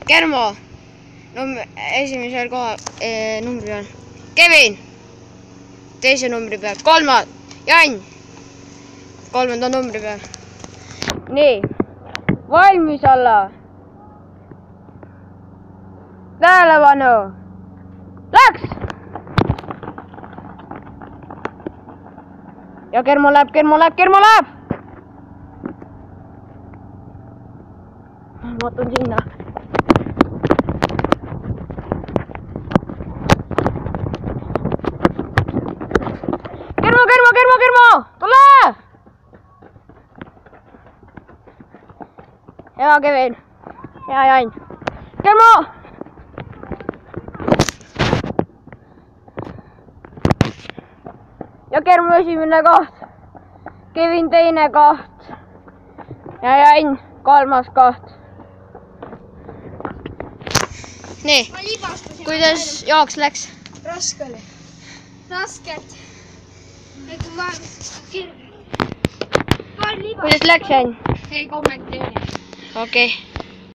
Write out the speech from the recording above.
Germo. Esimesel kohal numbri peal. Kevin. Teise numbri peal. Kolmas. Jan. Kolmanda numbri peal. Nii. Valmis olla. Tähelepanu. Läks. Ja Germo läheb. Ma otan sinna. Germo, tule! Hea Kevin. Hea Jan. Germo! Ja Germo esimene koht. Kevin teine koht. Ja Jan kolmas koht. Nii, kuidas jooks läks? Raske oli. Rasket. Kuidas läks, Jan? Ei kommenteeri. Okei.